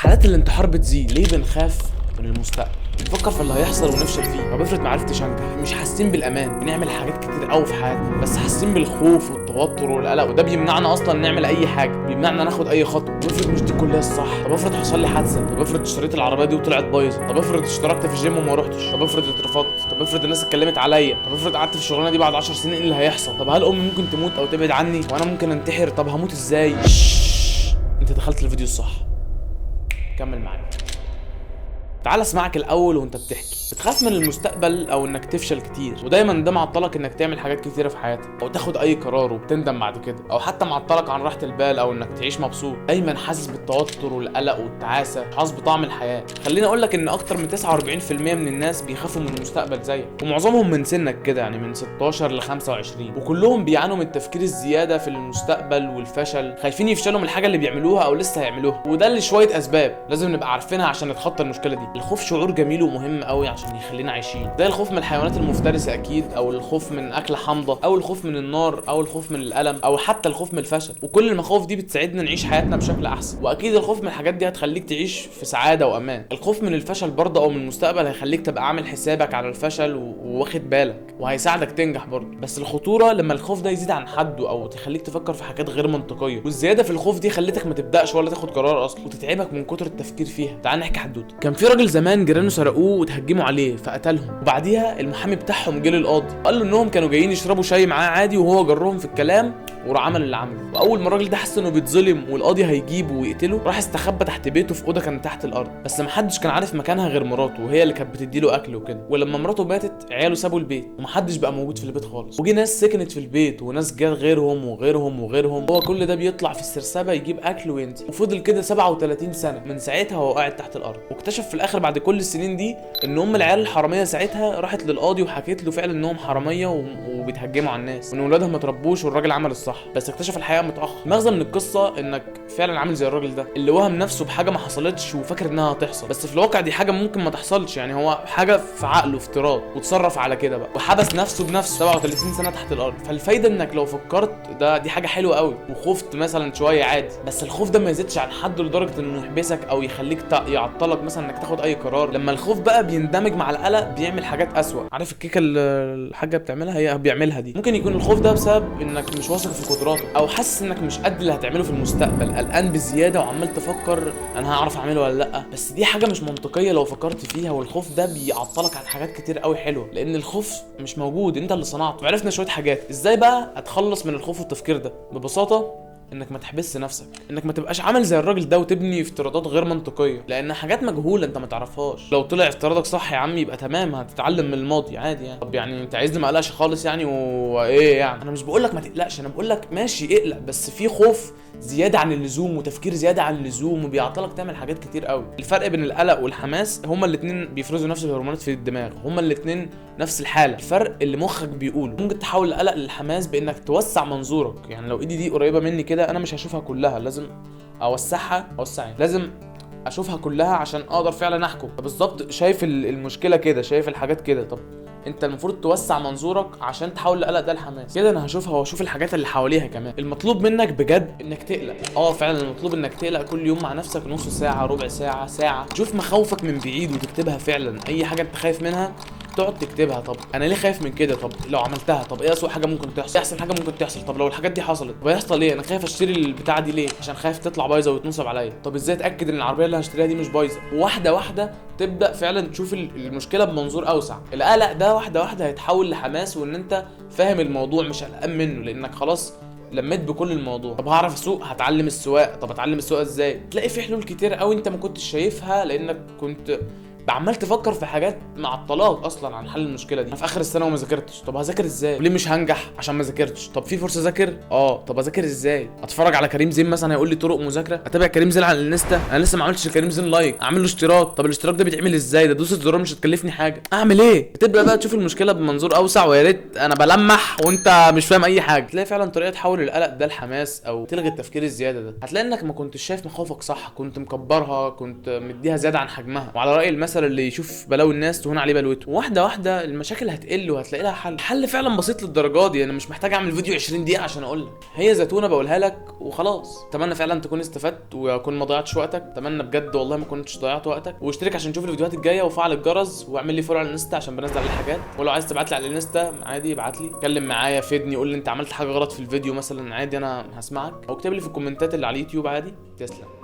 حالات الانتحار بتزيد ليه؟ بنخاف من المستقبل، بنفكر في اللي هيحصل ونفشل فيه. طب افرض ما عرفتش انجح، مش حاسين بالامان، بنعمل حاجات كتير قوي في حياتنا بس حاسين بالخوف والتوتر والقلق، وده بيمنعنا اصلا نعمل اي حاجه، بيمنعنا ناخد اي خطوه. طب افرض مش دي الكليه الصح، طب افرض حصل لي حادثه، طب افرض اشتريت العربيه دي وطلعت بايظه، طب افرض اشتركت في الجيم وما روحتش، طب افرض اترفضت، طب افرض الناس اتكلمت عليا، طب افرض قعدت في الشغلانه دي بعد 10 سنين ايه اللي هيحصل؟ طب هل امي ممكن تموت او تبعد عني وانا ممكن انتحر؟ طب هموت ازاي؟ انت دخلت الفيديو الصح، كمل معايا. تعال اسمعك الاول وانت بتحكي. بتخاف من المستقبل او انك تفشل كتير، ودايما ده معطلك انك تعمل حاجات كتيره في حياتك او تاخد اي قرار وبتندم بعد كده، او حتى معطلك عن راحه البال او انك تعيش مبسوط. دايما حاسس بالتوتر والقلق والتعاسه، حاسس بطعم الحياه. خليني اقول لك ان اكتر من 49% من الناس بيخافوا من المستقبل زيك، ومعظمهم من سنك كده، يعني من 16 ل 25، وكلهم بيعانوا من التفكير الزياده في المستقبل والفشل، خايفين يفشلوا من الحاجه اللي بيعملوها او لسه هيعملوها. وده لشويه اسباب لازم نبقى عارفينها عشان نتخطى المشكله دي. الخوف شعور جميل ومهم قوي عشان يخلينا عايشين، زي الخوف من الحيوانات المفترسه اكيد، او الخوف من اكل حامضه، او الخوف من النار، او الخوف من الالم، او حتى الخوف من الفشل. وكل المخاوف دي بتساعدنا نعيش حياتنا بشكل احسن، واكيد الخوف من الحاجات دي هتخليك تعيش في سعاده وامان. الخوف من الفشل برضه او من المستقبل هيخليك تبقى عامل حسابك على الفشل وواخد بالك، وهيساعدك تنجح برضه. بس الخطوره لما الخوف ده يزيد عن حده او تخليك تفكر في حاجات غير منطقيه، والزياده في الخوف دي خلتك ما تبداش ولا تاخد قرار اصلا، وتتعبك من كتر التفكير فيها. تعال نحكي حدوته. كان في راجل زمان جيرانه سرقوه وتهجموا عليه فقتلهم، وبعديها المحامي بتاعهم جه للقاضي قال له انهم كانوا جايين يشربوا شاي معاه عادي، وهو جرهم في الكلام وراح عمل اللي عمله. واول ما الراجل ده حس انه بيتظلم والقاضي هيجيبه ويقتله، راح استخبى تحت بيته في اوضه كانت تحت الارض، بس محدش كان عارف مكانها غير مراته، وهي اللي كانت بتديله اكل وكده. ولما مراته ماتت عياله سابوا البيت ومحدش بقى موجود في البيت خالص، وجي ناس سكنت في البيت وناس جات غيرهم وغيرهم وغيرهم. هو كل ده بيطلع في السرسبه يجيب اكل وينزل، وفضل كده 37 سنه من ساعتها وهو قاعد تحت الارض. واكتشف في الاخر بعد كل السنين دي ان ام العيال الحراميه ساعتها راحت للقاضي وحكيت له فعلا انهم حراميه وبيتهجموا على الناس، وان ولادهم ما تربوش والراجل عمل الصح. بس اكتشف الحقيقه متاخر. المغزى من القصه انك فعلا عامل زي الراجل ده اللي وهم نفسه بحاجه ما حصلتش وفاكر انها هتحصل، بس في الواقع دي حاجه ممكن ما تحصلش. يعني هو حاجه في عقله افتراض وتصرف على كده بقى، وحبس نفسه بنفسه 37 سنه تحت الارض. فالفايده انك لو فكرت دي حاجه حلوه قوي، وخفت مثلا شويه عادي، بس الخوف ده ما يزيدش عن حد لدرجه انه يحبسك او يخليك يعطلك مثلا انك تاخد اي قرار. لما الخوف بقى بيندمج مع القلق بيعمل حاجات اسوأ. عارف الكيكه اللي الحاجه بتعملها هي بيعملها دي؟ ممكن يكون الخوف ده بسبب انك مش واثق في قدراتك، او حاسس انك مش قد اللي هتعمله في المستقبل، قلقان بزياده وعمال تفكر انا هعرف اعمله ولا لا. بس دي حاجه مش منطقيه لو فكرت فيها، والخوف ده بيعطلك عن حاجات كتير قوي حلوه، لان الخوف مش موجود، انت اللي صنعته. وعرفنا شويه حاجات ازاي بقى اتخلص من الخوف والتفكير ده. ببساطه انك ما تحبسش نفسك، انك ما تبقاش عامل زي الراجل ده وتبني افتراضات غير منطقيه، لان حاجات مجهوله انت ما تعرفهاش. لو طلع افتراضك صح يا عم يبقى تمام، هتتعلم من الماضي عادي يعني. طب يعني انت عايزني ما اقلقش خالص يعني وايه يعني؟ انا مش بقول لك ما تقلقش، انا بقول لك ماشي اقلق، بس في خوف زياده عن اللزوم وتفكير زياده عن اللزوم وبيعطلك تعمل حاجات كتير قوي. الفرق بين القلق والحماس هما الاثنين بيفرزوا نفس الهرمونات في الدماغ، هما الاثنين نفس الحاله. الفرق اللي مخك بيقوله. ممكن تحول القلق للحماس بانك توسع منظورك. يعني لو ايدي دي قريبه مني كده انا مش هشوفها كلها، لازم اوسعها، لازم اشوفها كلها عشان اقدر فعلا احكم. بالظبط شايف المشكله كده، شايف الحاجات كده. طب انت المفروض توسع منظورك عشان تحول القلق ده لحماس. كده انا هشوفها واشوف الحاجات اللي حواليها كمان. المطلوب منك بجد انك تقلق. فعلا المطلوب انك تقلق كل يوم مع نفسك نص ساعه، ربع ساعه، ساعه. تشوف مخاوفك من بعيد وتكتبها فعلا. اي حاجه انت خايف منها تقعد تكتبها. طب انا ليه خايف من كده؟ طب لو عملتها طب ايه اسوء حاجه ممكن تحصل؟ احسن حاجه ممكن تحصل؟ طب لو الحاجات دي حصلت طب هيحصل ايه؟ انا خايف اشتري البتاعه دي ليه؟ عشان خايف تطلع بايظه ويتنصب عليا. طب ازاي اتاكد ان العربيه اللي هشتريها دي مش بايظه؟ واحده واحده تبدا فعلا تشوف المشكله بمنظور اوسع. القلق ده واحده واحده هيتحول لحماس، وان انت فاهم الموضوع مش قلقان منه، لانك خلاص لميت بكل الموضوع. طب هعرف اسوق، هتعلم السواقه. طب اتعلم السواقه ازاي؟ تلاقي في حلول كتير قوي انت ما كنتش شايفها، لانك كنت عمال تفكر في حاجات معطلاك اصلا عن حل المشكله دي. انا في اخر السنه وما ذاكرتش. طب هذاكر ازاي؟ ليه مش هنجح؟ عشان ما ذاكرتش. طب في فرصه اذاكر؟ طب اذاكر ازاي؟ اتفرج على كريم زين مثلا هيقول لي طرق مذاكره؟ اتابع كريم زين على الانستا؟ انا لسه ما عملتش لكريم زين لايك، اعمل له اشتراك. طب الاشتراك ده بيتعمل ازاي؟ ده دوسه زرار مش هتكلفني حاجه، اعمل ايه؟ تبدا بقى تشوف المشكله بمنظور اوسع. ويا ريت انا بلمح وانت مش فاهم اي حاجه. تلاقي فعلا طريقه تحول القلق ده لحماس او تلغي التفكير الزياده ده. هتلاقي انك ما كنتش شايف مخاوفك صح، كنت مكبرها، كنت مديها زياده عن حجمها. وعلى راي المثل المثل اللي يشوف بلاوي الناس تهون عليه بلوته. واحده واحده المشاكل هتقل وهتلاقي لها حل. حل فعلا بسيط للدرجه دي، انا مش محتاج اعمل فيديو 20 دقيقه عشان اقول لك، هي زتونه بقولها لك وخلاص. اتمنى فعلا تكون استفدت ويكون ما ضيعتش وقتك، اتمنى بجد والله ما كنتش ضيعت وقتك. واشترك عشان تشوف الفيديوهات الجايه وفعل الجرس واعمل لي فولو على الانستا عشان بنزل عليه حاجات. ولو عايز تبعت لي على الانستا عادي ابعت لي، اتكلم معايا، فيدني، قول لي انت عملت حاجه غلط في الفيديو مثلا عادي انا هسمعك، او اكتب لي في الكومنتات اللي على اليوتيوب عادي. تسلم.